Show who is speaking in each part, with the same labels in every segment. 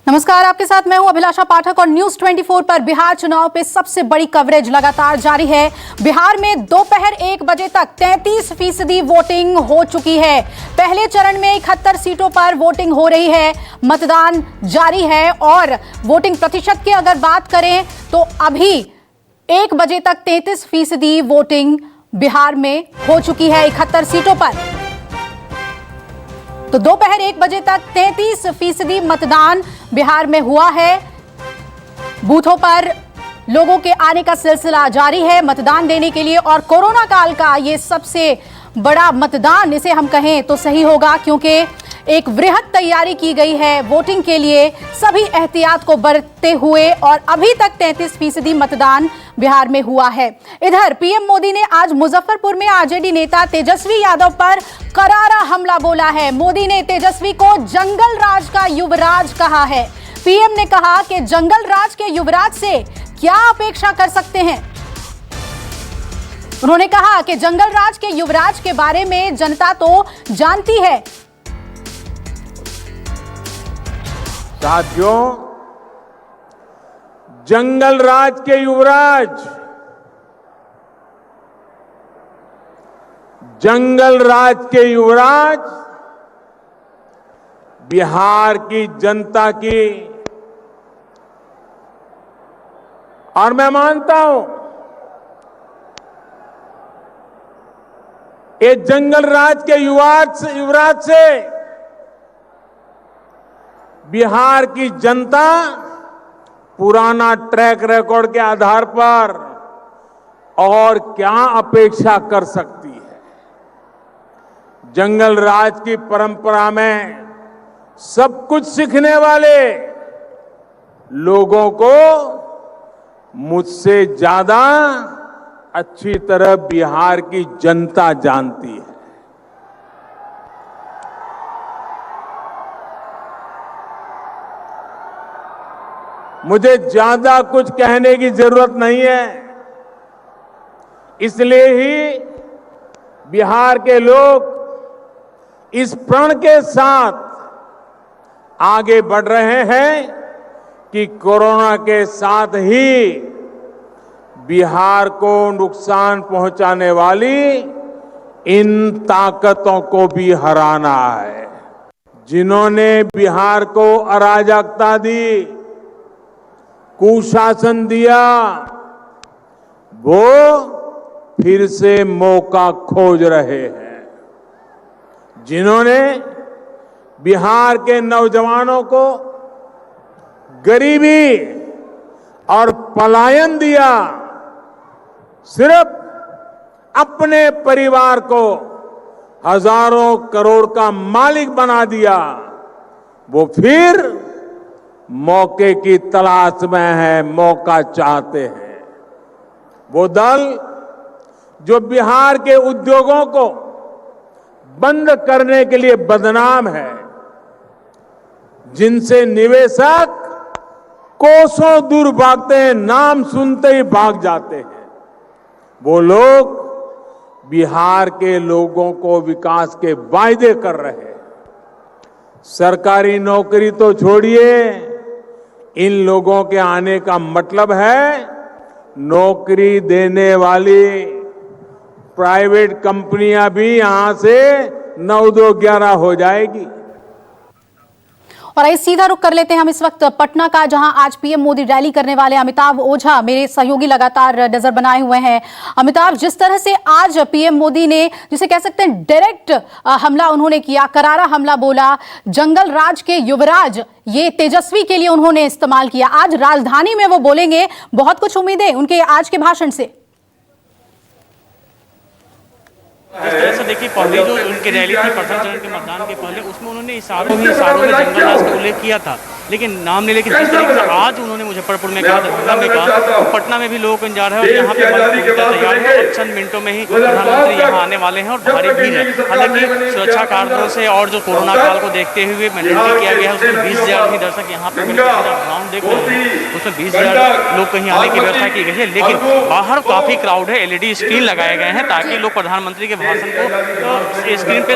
Speaker 1: नमस्कार, आपके साथ मैं हूं अभिलाषा पाठक और न्यूज 24 पर बिहार चुनाव पे सबसे बड़ी कवरेज लगातार जारी है। बिहार में दोपहर 1 बजे तक 33% वोटिंग हो चुकी है। पहले चरण में 71 सीटों पर वोटिंग हो रही है, मतदान जारी है और वोटिंग प्रतिशत की अगर बात करें तो अभी 1 बजे तक 33% वोटिंग बिहार में हो चुकी है 71 सीटों पर। तो दोपहर 1 बजे तक 33% मतदान बिहार में हुआ है। बूथों पर लोगों के आने का सिलसिला जारी है मतदान देने के लिए और कोरोना काल का ये सबसे बड़ा मतदान इसे हम कहें तो सही होगा, क्योंकि एक वृहद तैयारी की गई है वोटिंग के लिए सभी एहतियात को बरतते हुए और अभी तक 33% मतदान बिहार में हुआ है। इधर पीएम मोदी ने आज मुजफ्फरपुर में आरजेडी नेता तेजस्वी यादव पर करारा हमला बोला है। मोदी ने तेजस्वी को जंगल राज का युवराज कहा है। पीएम ने कहा कि जंगल राज के युवराज से क्या अपेक्षा कर सकते हैं। उन्होंने कहा कि जंगल राज के युवराज के बारे में जनता तो जानती है।
Speaker 2: साथियों, जंगल राज के युवराज, जंगल राज के युवराज बिहार की जनता की, और मैं मानता हूं ये जंगल राज के युवराज से बिहार की जनता पुराना ट्रैक रिकॉर्ड के आधार पर और क्या अपेक्षा कर सकती है। जंगल राज की परंपरा में सब कुछ सीखने वाले लोगों को मुझसे ज्यादा अच्छी तरह बिहार की जनता जानती है। मुझे ज्यादा कुछ कहने की जरूरत नहीं है, इसलिए ही बिहार के लोग इस प्रण के साथ आगे बढ़ रहे हैं कि कोरोना के साथ ही बिहार को नुकसान पहुंचाने वाली इन ताकतों को भी हराना है। जिन्होंने बिहार को अराजकता दी, कुशासन दिया, वो फिर से मौका खोज रहे हैं। जिन्होंने बिहार के नौजवानों को गरीबी और पलायन दिया, सिर्फ अपने परिवार को हजारों करोड़ का मालिक बना दिया, वो फिर मौके की तलाश में है, मौका चाहते हैं। वो दल जो बिहार के उद्योगों को बंद करने के लिए बदनाम है, जिनसे निवेशक कोसों दूर भागते हैं, नाम सुनते ही भाग जाते हैं, वो लोग बिहार के लोगों को विकास के वायदे कर रहे हैं। सरकारी नौकरी तो छोड़िए, इन लोगों के आने का मतलब है नौकरी देने वाली प्राइवेट कंपनियां भी यहां से 9, 2, 11 हो जाएगी।
Speaker 1: और आइए सीधा रुख कर लेते हैं हम इस वक्त पटना का, जहां आज पीएम मोदी रैली करने वाले अमिताभ ओझा मेरे सहयोगी लगातार नजर बनाए हुए हैं। अमिताभ, जिस तरह से आज पीएम मोदी ने, जिसे कह सकते हैं डायरेक्ट हमला उन्होंने किया, करारा हमला बोला, जंगल राज के युवराज ये तेजस्वी के लिए उन्होंने इस्तेमाल किया। आज राजधानी में वो बोलेंगे, बहुत कुछ उम्मीदें उनके आज के भाषण से।
Speaker 3: इस तरह से देखिए, पहले जो उनकी रैली थी प्रथम चरण के मतदान के पहले, उसमें उन्होंने इशारों में जंगल राज का उल्लेख किया था, लेकिन नाम नहीं। लेकिन जिस तरीके से आज उन्होंने मुजफ्फरपुर में कहा, दरभंगा में कहा, तो पटना में भी लोगों को इंतजार है और यहाँ पे तैयार है और चंद मिनटों में ही प्रधानमंत्री यहाँ आने वाले हैं और भारी भीड़ है। हालांकि सुरक्षा कारणों से और जो कोरोना काल को देखते हुए मैंडेटरी किया गया है, उसमें 20,000 ही दर्शक यहाँ पे ग्राउंड देख रहे हैं, उसमें 20,000 लोग कहीं आने की व्यवस्था की गई है। लेकिन बाहर काफी क्राउड है, LED स्क्रीन लगाए गए हैं ताकि लोग प्रधानमंत्री के भाषण को स्क्रीन पे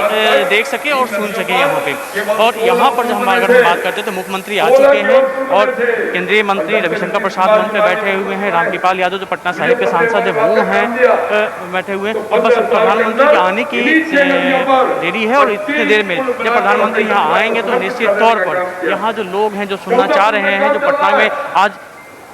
Speaker 3: देख सके और सुन सके यहाँ पे। और यहाँ पर जब हम अगर बात करते हैं तो मुख्यमंत्री आ चुके हैं और केंद्रीय मंत्री रविशंकर प्रसाद मंच पे बैठे हुए हैं। रामकृपाल यादव जो पटना साहिब के सांसद है वो हैं बैठे हुए हैं। और बस प्रधानमंत्री के आने की देरी है और इतनी देर में जब प्रधानमंत्री यहाँ आएंगे तो निश्चित तौर पर यहाँ जो लोग हैं जो सुनना चाह रहे हैं, जो पटना में आज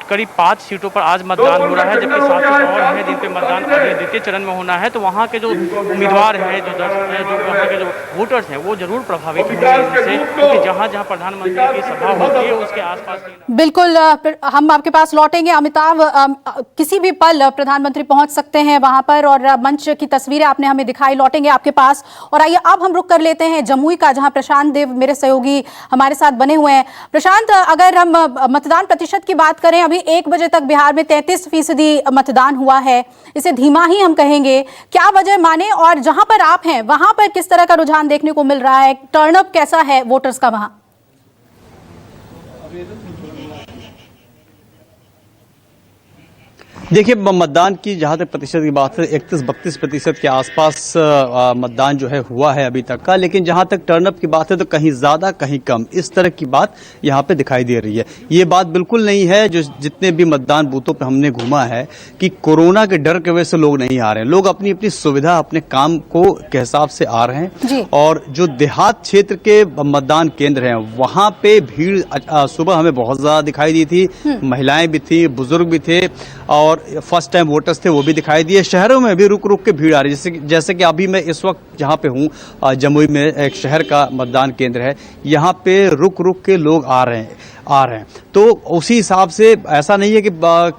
Speaker 3: करीब 5 सीटों पर आज मतदान हो रहा है, जबकि 7 सीट और हैं जिन पे मतदान अभी द्वितीय चरण में होना है, तो वहाँ के जो उम्मीदवार हैं, जो दर्शक हैं, जो वहाँ के जो वोटर्स हैं, वो जरूर प्रभावित होंगे इनसे, क्योंकि जहाँ जहाँ प्रधानमंत्री की सभा होती है उसके आसपास।
Speaker 1: बिल्कुल, हम आपके पास लौटेंगे अमिताभ। किसी भी पल प्रधानमंत्री पहुंच सकते हैं वहां पर और मंच की तस्वीरें आपने हमें दिखाई, लौटेंगे आपके पास। और आइए अब हम रुक कर लेते हैं जमुई का, जहां प्रशांत देव मेरे सहयोगी हमारे साथ बने हुए हैं। प्रशांत, अगर हम मतदान प्रतिशत की बात करें, अभी 1 बजे तक बिहार में 33% मतदान हुआ है। इसे धीमा ही हम कहेंगे, क्या वजह माने? और जहां पर आप हैं वहां पर किस तरह का रुझान देखने को मिल रहा है? टर्नअप कैसा है वोटर्स का वहां?
Speaker 4: देखिए, मतदान की जहां तक प्रतिशत की बात है 31-32% के आसपास मतदान जो है हुआ है अभी तक का। लेकिन जहां तक टर्नअप की बात है तो कहीं ज्यादा कहीं कम, इस तरह की बात यहां पे दिखाई दे रही है। ये बात बिल्कुल नहीं है जो जितने भी मतदान बूथों पे हमने घूमा है कि कोरोना के डर की वजह से लोग नहीं आ रहे हैं। लोग अपनी अपनी सुविधा, अपने काम को के हिसाब से आ रहे हैं। और जो देहात क्षेत्र के मतदान केंद्र हैं वहां पे भीड़ सुबह हमें बहुत ज्यादा दिखाई दी थी। महिलाएं भी थी, बुजुर्ग भी थे और फर्स्ट टाइम वोटर्स थे वो भी दिखाई दिए। शहरों में भी रुक रुक के भीड़ आ रही है, जैसे कि अभी मैं इस वक्त जहां पे हूं जमुई में एक शहर का मतदान केंद्र है, यहां पे रुक रुक के लोग आ रहे हैं। तो उसी हिसाब से ऐसा नहीं है कि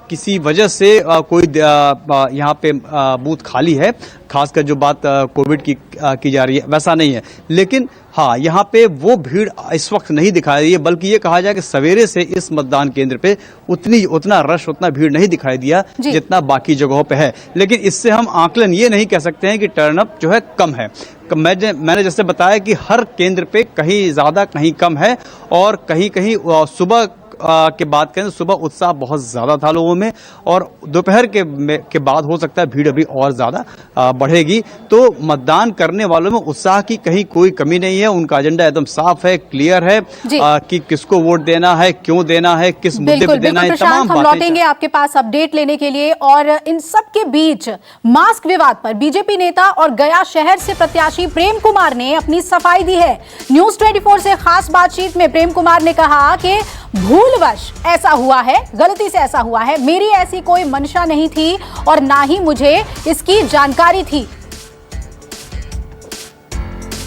Speaker 4: किसी वजह से कोई यहाँ पे बूथ खाली है, खासकर जो बात कोविड की जा रही है वैसा नहीं है। लेकिन हाँ, यहाँ पे वो भीड़ इस वक्त नहीं दिखाई दी है, बल्कि ये कहा जाए कि सवेरे से इस मतदान केंद्र पे उतना रश, उतना भीड़ नहीं दिखाई दिया जितना बाकी जगहों पे है। लेकिन इससे हम आकलन ये नहीं कह सकते हैं कि टर्नअप जो है कम है। मैंने जैसे बताया कि हर केंद्र पे कहीं ज्यादा कहीं कम है और कहीं कहीं सुबह के बात करें तो सुबह उत्साह बहुत ज्यादा था लोगों में और दोपहर के बाद हो सकता है भीड़ अभी और ज्यादा बढ़ेगी। तो मतदान करने वालों में उत्साह की कहीं कोई कमी नहीं है। उनका एजेंडा एकदम साफ है, क्लियर है कि किसको वोट देना है, क्यों देना है, किस मुद्दे पर देना है, तमाम बातें।
Speaker 1: हम लौटेंगे आपके पास अपडेट लेने के लिए। और इन सब के बीच मास्क विवाद पर बीजेपी नेता और गया शहर से प्रत्याशी प्रेम कुमार ने अपनी सफाई दी है। न्यूज 24 से खास बातचीत में प्रेम कुमार ने कहा कि भूलवश ऐसा हुआ है, गलती से ऐसा हुआ है, मेरी ऐसी कोई मंशा नहीं थी और ना ही मुझे इसकी जानकारी थी।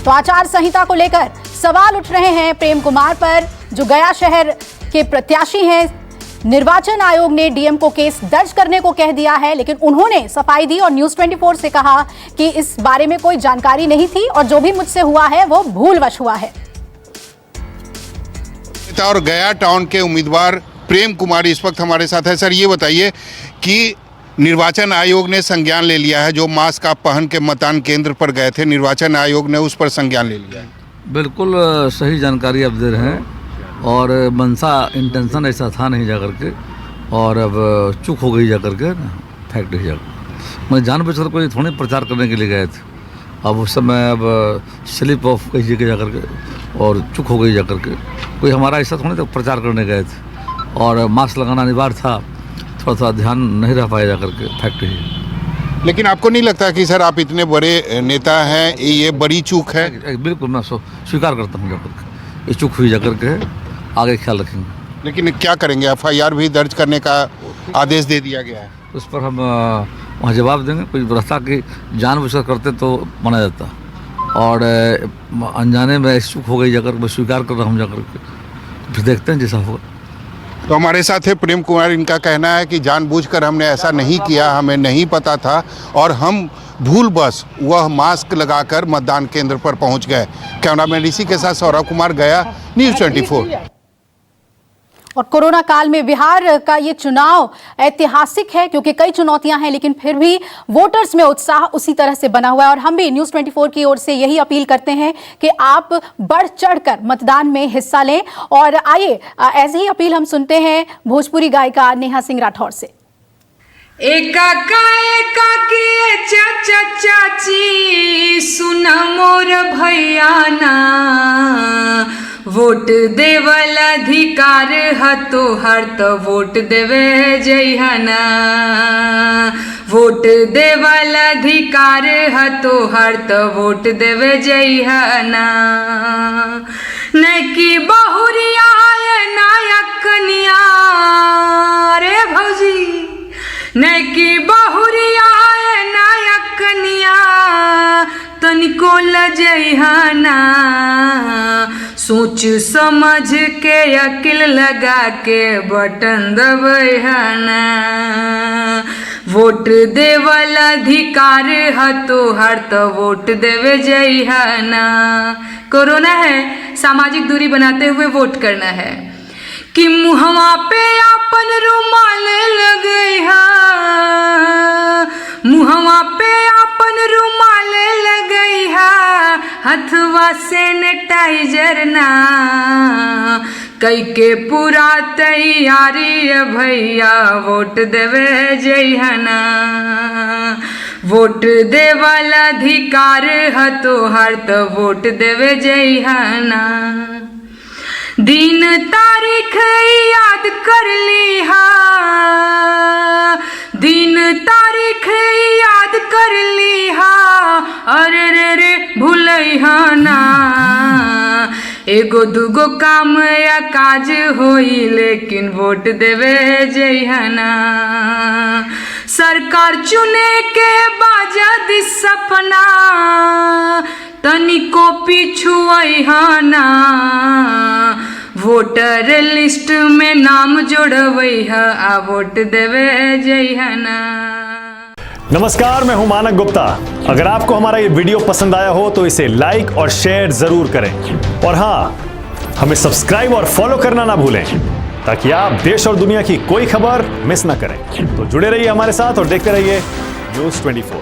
Speaker 1: तो आचार संहिता को लेकर सवाल उठ रहे हैं प्रेम कुमार पर, जो गया शहर के प्रत्याशी हैं। निर्वाचन आयोग ने डीएम को केस दर्ज करने को कह दिया है, लेकिन उन्होंने सफाई दी और न्यूज 24 से कहा कि इस बारे में कोई जानकारी नहीं थी और जो भी मुझसे हुआ है वो भूलवश हुआ है।
Speaker 5: और गया टाउन के उम्मीदवार प्रेम कुमार इस वक्त हमारे साथ है। सर, ये बताइए कि निर्वाचन आयोग ने संज्ञान ले लिया है, जो मास्क आप पहन के मतदान केंद्र पर गए थे, निर्वाचन आयोग ने उस पर संज्ञान ले लिया है।
Speaker 6: बिल्कुल सही जानकारी आप दे रहे हैं और मनसा इंटेंशन ऐसा था नहीं जा करके, और अब चूक हो गई जा करके फैक्ट ही जाकर मैं जानबूझकर कोई थोड़े प्रचार करने के लिए गए थे। अब उस समय अब स्लिप ऑफ कही जगह जा करके और चूक हो गई जा करके, कोई हमारा ऐसा थोड़े तो प्रचार करने गए थे और मास्क लगाना अनिवार्य था, थोड़ा सा ध्यान नहीं रह पाया जा करके फैक्ट ही।
Speaker 5: लेकिन आपको नहीं लगता कि सर आप इतने बड़े नेता हैं, ये बड़ी चूक है?
Speaker 6: बिल्कुल मैं स्वीकार करता हूँ जाकर के, ये चूक हुई जा करके, आगे ख्याल रखेंगे।
Speaker 5: लेकिन क्या करेंगे? FIR भी दर्ज करने का आदेश दे दिया गया है,
Speaker 6: उस पर हम वहाँ जवाब देंगे। कोई व्यवस्था की जानबूझकर करते तो माना जाता, और अनजाने में चूक हो गई जाकर मैं स्वीकार कर रहा हूँ जाकर के, फिर देखते हैं जैसा होगा।
Speaker 5: तो हमारे साथ है प्रेम कुमार। इनका कहना है कि जानबूझकर हमने ऐसा नहीं किया, हमें नहीं पता था और हम भूलवश वह मास्क लगाकर मतदान केंद्र पर पहुंच गए। कैमरामैन ऋषि के साथ सौरभ कुमार, गया, न्यूज 24।
Speaker 1: और कोरोना काल में बिहार का ये चुनाव ऐतिहासिक है, क्योंकि कई चुनौतियां हैं, लेकिन फिर भी वोटर्स में उत्साह उसी तरह से बना हुआ है। और हम भी न्यूज 24 की ओर से यही अपील करते हैं कि आप बढ़ चढ़कर मतदान में हिस्सा लें। और आइए ऐसी ही अपील हम सुनते हैं भोजपुरी गायिका नेहा सिंह राठौर से।
Speaker 7: चाचा चाची सुना मोर भैया ना, वोट देवल अधिकार ह तोहर तो वोट देवे जइहना। वोट देवल अधिकार ह तोहर तो वोट देवे जइहना। नैकी बहुरिया नायक कनिया रे भौजी, नैकी बहुरिया नायक कनिया तनिको लजइहना। सोच समझ के अकिल लगा के बटन दबइहना। वोट देवल अधिकार ह तोहर तो वोट देवे जइहना। कोरोना है, सामाजिक दूरी बनाते हुए वोट करना है। कि मुहवा पे अपन रुमाल लगइहा, मुहवा पे अपन रुमाल लगइहा, हथवा सैनिटाइजर ना। कई के पूरा तैयारी भैया वोट देवे जइहना। वोट देवल अधिकार ह तोहर तो वोट देवे जइहना। दिन तारीख याद कर लीहा, दिन तारीख याद कर लीहा, अरे रे भूलइहा ना। एगो दूगो काम या काज होई लेकिन वोट देवे जइहना। सरकार चुने के बाजद सपना तनिको पिछुअइहना। वोटर लिस्ट में नाम जोड़वइहा आ वोट देवे जइहना।
Speaker 8: नमस्कार, मैं हूं मानक गुप्ता। अगर आपको हमारा ये वीडियो पसंद आया हो तो इसे लाइक और शेयर जरूर करें, और हाँ, हमें सब्सक्राइब और फॉलो करना ना भूलें ताकि आप देश और दुनिया की कोई खबर मिस ना करें। तो जुड़े रहिए हमारे साथ और देखते रहिए न्यूज़ 24।